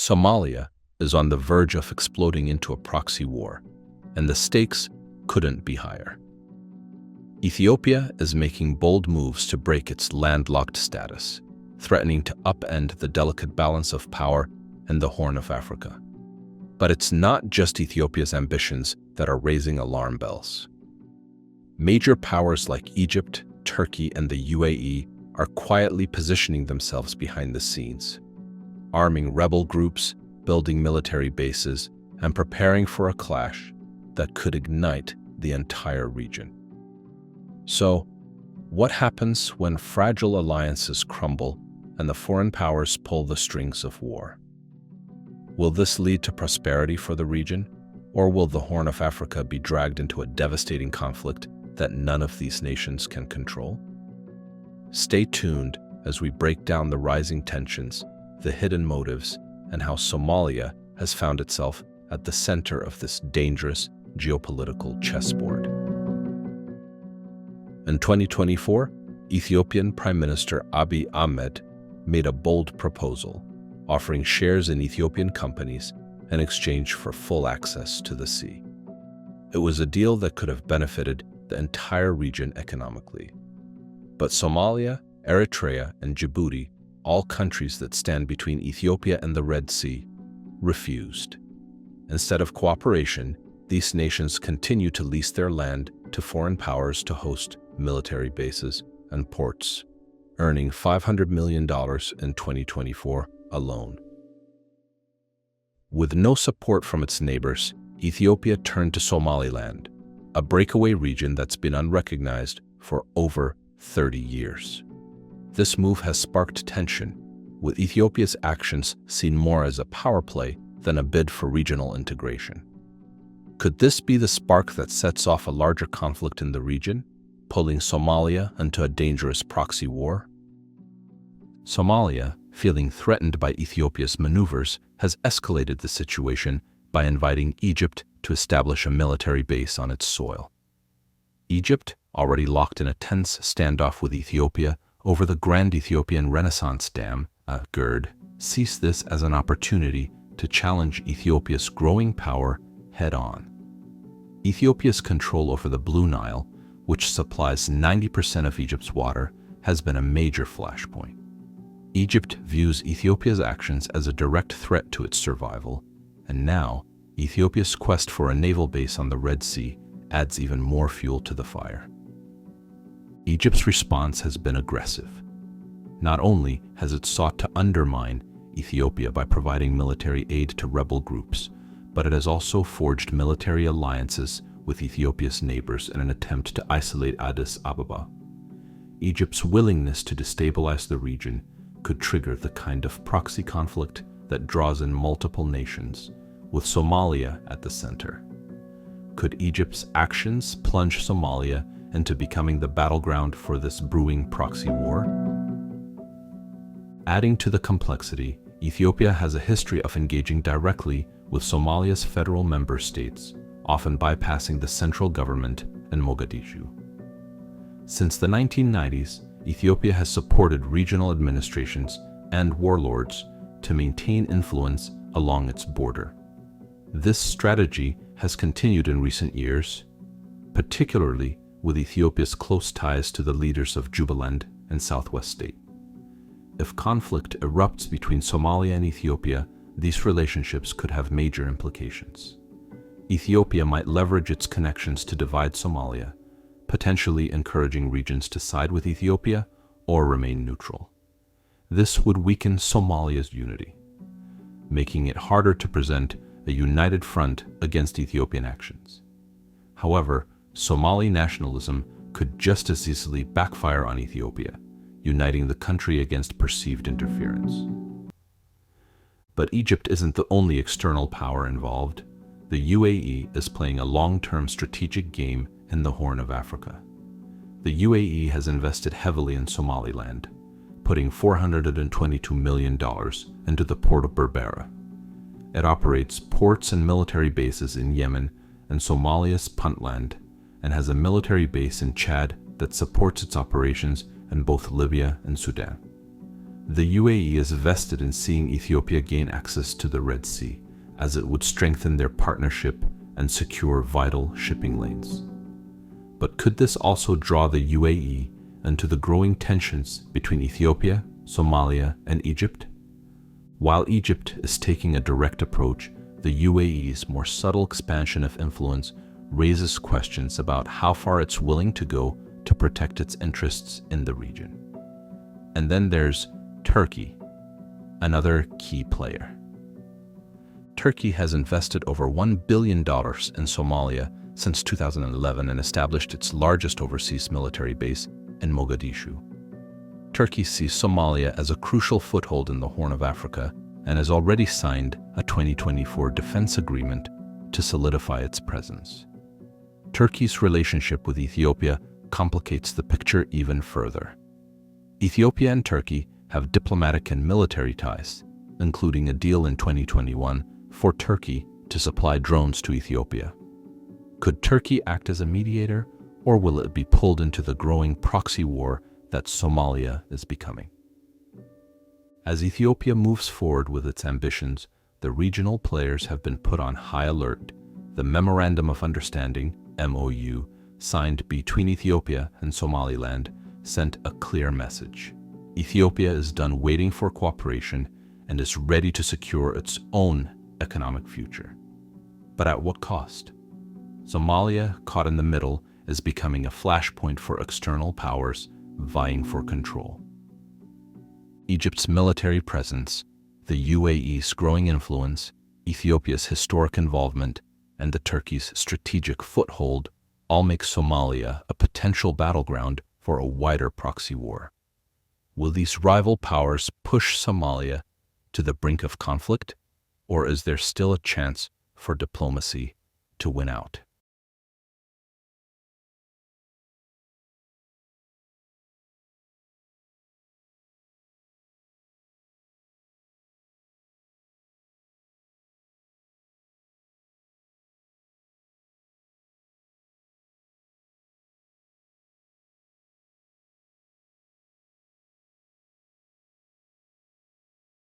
Somalia is on the verge of exploding into a proxy war, and the stakes couldn't be higher. Ethiopia is making bold moves to break its landlocked status, threatening to upend the delicate balance of power in the Horn of Africa. But it's not just Ethiopia's ambitions that are raising alarm bells. Major powers like Egypt, Turkey, and the UAE are quietly positioning themselves behind the scenes, arming rebel groups, building military bases, and preparing for a clash that could ignite the entire region. So, what happens when fragile alliances crumble and the foreign powers pull the strings of war? Will this lead to prosperity for the region, or will the Horn of Africa be dragged into a devastating conflict that none of these nations can control? Stay tuned as we break down the rising tensions, the hidden motives, and how Somalia has found itself at the center of this dangerous geopolitical chessboard. In 2024, Ethiopian Prime Minister Abiy Ahmed made a bold proposal, offering shares in Ethiopian companies in exchange for full access to the sea. It was a deal that could have benefited the entire region economically. But Somalia, Eritrea, and Djibouti, all countries that stand between Ethiopia and the Red Sea, refused. Instead of cooperation, these nations continue to lease their land to foreign powers to host military bases and ports, earning $500 million in 2024 alone. With no support from its neighbors, Ethiopia turned to Somaliland, a breakaway region that's been unrecognized for over 30 years. This move has sparked tension, with Ethiopia's actions seen more as a power play than a bid for regional integration. Could this be the spark that sets off a larger conflict in the region, pulling Somalia into a dangerous proxy war? Somalia, feeling threatened by Ethiopia's maneuvers, has escalated the situation by inviting Egypt to establish a military base on its soil. Egypt, already locked in a tense standoff with Ethiopia over the Grand Ethiopian Renaissance Dam, GERD, sees this as an opportunity to challenge Ethiopia's growing power head-on. Ethiopia's control over the Blue Nile, which supplies 90% of Egypt's water, has been a major flashpoint. Egypt views Ethiopia's actions as a direct threat to its survival, and now Ethiopia's quest for a naval base on the Red Sea adds even more fuel to the fire. Egypt's response has been aggressive. Not only has it sought to undermine Ethiopia by providing military aid to rebel groups, but it has also forged military alliances with Ethiopia's neighbors in an attempt to isolate Addis Ababa. Egypt's willingness to destabilize the region could trigger the kind of proxy conflict that draws in multiple nations, with Somalia at the center. Could Egypt's actions plunge Somalia into becoming the battleground for this brewing proxy war? Adding to the complexity, Ethiopia has a history of engaging directly with Somalia's federal member states, often bypassing the central government in Mogadishu. Since the 1990s, Ethiopia has supported regional administrations and warlords to maintain influence along its border. This strategy has continued in recent years, particularly with Ethiopia's close ties to the leaders of Jubaland and Southwest State. If conflict erupts between Somalia and Ethiopia, these relationships could have major implications. Ethiopia might leverage its connections to divide Somalia, potentially encouraging regions to side with Ethiopia or remain neutral. This would weaken Somalia's unity, making it harder to present a united front against Ethiopian actions. However, Somali nationalism could just as easily backfire on Ethiopia, uniting the country against perceived interference. But Egypt isn't the only external power involved. The UAE is playing a long-term strategic game in the Horn of Africa. The UAE has invested heavily in Somaliland, putting $422 million into the port of Berbera. It operates ports and military bases in Yemen and Somalia's Puntland, and has a military base in Chad that supports its operations in both Libya and Sudan. The UAE is vested in seeing Ethiopia gain access to the Red Sea, as it would strengthen their partnership and secure vital shipping lanes. But could this also draw the UAE into the growing tensions between Ethiopia, Somalia, and Egypt? While Egypt is taking a direct approach, the UAE's more subtle expansion of influence raises questions about how far it's willing to go to protect its interests in the region. And then there's Turkey, another key player. Turkey has invested over $1 billion in Somalia since 2011 and established its largest overseas military base in Mogadishu. Turkey sees Somalia as a crucial foothold in the Horn of Africa and has already signed a 2024 defense agreement to solidify its presence. Turkey's relationship with Ethiopia complicates the picture even further. Ethiopia and Turkey have diplomatic and military ties, including a deal in 2021 for Turkey to supply drones to Ethiopia. Could Turkey act as a mediator, or will it be pulled into the growing proxy war that Somalia is becoming? As Ethiopia moves forward with its ambitions, the regional players have been put on high alert. The Memorandum of Understanding, MOU, signed between Ethiopia and Somaliland sent a clear message. Ethiopia is done waiting for cooperation and is ready to secure its own economic future. But at what cost? Somalia, caught in the middle, is becoming a flashpoint for external powers vying for control. Egypt's military presence, the UAE's growing influence, Ethiopia's historic involvement, and the Turkey's strategic foothold all make Somalia a potential battleground for a wider proxy war. Will these rival powers push Somalia to the brink of conflict, or is there still a chance for diplomacy to win out?